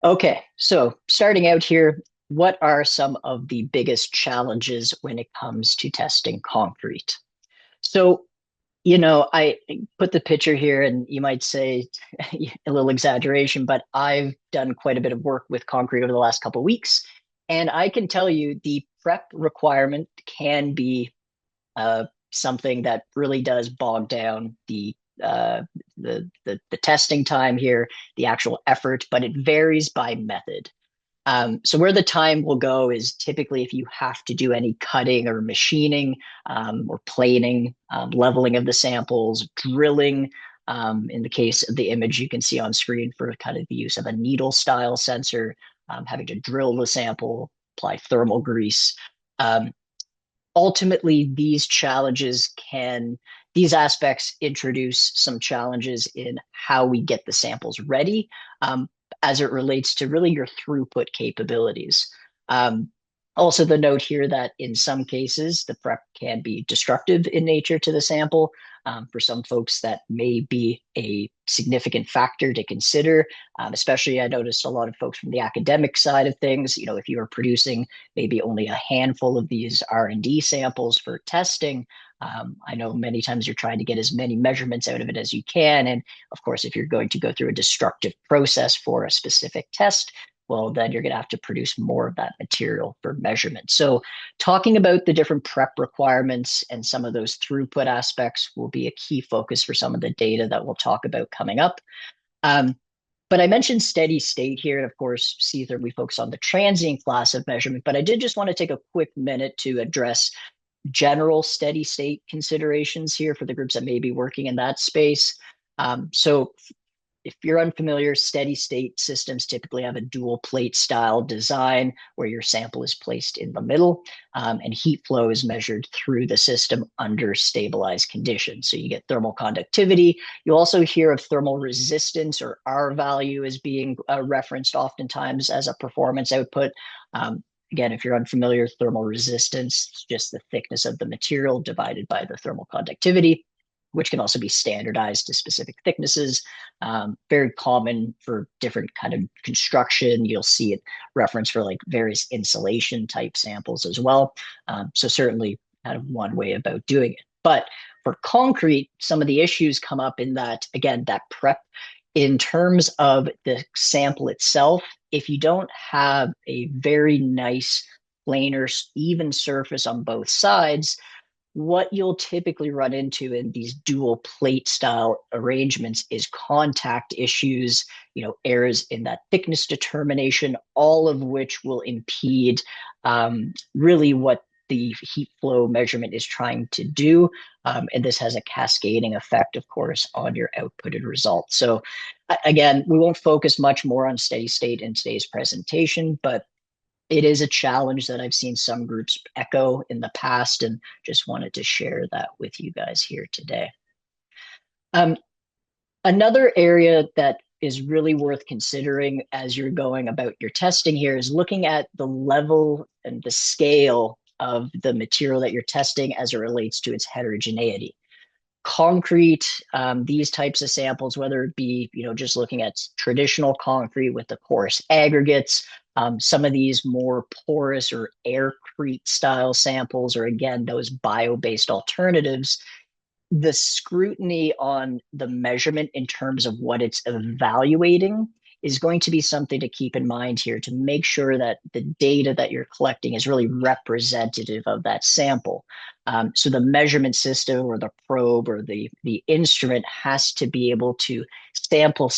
Okay, so starting out here, what are some of the biggest challenges when it comes to testing concrete? So, I put the picture here, and you might say a little exaggeration, but I've done quite a bit of work with concrete over the last couple of weeks. And I can tell you the prep requirement can be something that really does bog down uh, the testing time here, the actual effort, but it varies by method. So where the time will go is typically if you have to do any cutting or machining or planing, leveling of the samples, drilling. In the case of the image you can see on screen for kind of the use of a needle style sensor, having to drill the sample, apply thermal grease. Um, Ultimately, these aspects introduce some challenges in how we get the samples ready, as it relates to really your throughput capabilities. Um, Also, the note here that in some cases the prep can be destructive in nature to the sample. For some folks, that may be a significant factor to consider. Especially, I noticed a lot of folks from the academic side of things. If you are producing maybe only a handful of these R&D samples for testing, I know many times you're trying to get as many measurements out of it as you can. And of course, if you're going to go through a destructive process for a specific test, well, then you're going to have to produce more of that material for measurement. So, talking about the different prep requirements and some of those throughput aspects will be a key focus for some of the data that we'll talk about coming up. Um, but I mentioned steady state here. And of course, C-Therm, we focus on the transient class of measurement. But I did just want to take a quick minute to address general steady state considerations here for the groups that may be working in that space. So if you're unfamiliar, steady state systems typically have a dual plate style design where your sample is placed in the middle, and heat flow is measured through the system under stabilized conditions. So you get thermal conductivity. You also hear of thermal resistance, or R value, as being referenced oftentimes as a performance output. Again, if you're unfamiliar, thermal resistance is just the thickness of the material divided by the thermal conductivity, which can also be standardized to specific thicknesses. Very common for different kind of construction. You'll see it referenced for like various insulation type samples as well. So certainly kind of one way about doing it. But for concrete, some of the issues come up in that, again, that prep in terms of the sample itself. If you don't have a very nice planar, even surface on both sides, what you'll typically run into in these dual plate style arrangements is contact issues, errors in that thickness determination, all of which will impede really what the heat flow measurement is trying to do. And this has a cascading effect, of course, on your outputted results. So again, we won't focus much more on steady state in today's presentation, but it is a challenge that I've seen some groups echo in the past, and just wanted to share that with you guys here today. Um, Another area that is really worth considering as you're going about your testing here is looking at the level and the scale of the material that you're testing as it relates to its heterogeneity. Concrete, these types of samples, whether it be, just looking at traditional concrete with the coarse aggregates, some of these more porous or aircrete style samples, or again, those bio-based alternatives, the scrutiny on the measurement in terms of what it's evaluating is going to be something to keep in mind here to make sure that the data that you're collecting is really representative of that sample. So the measurement system or the probe or the instrument has to be able to sample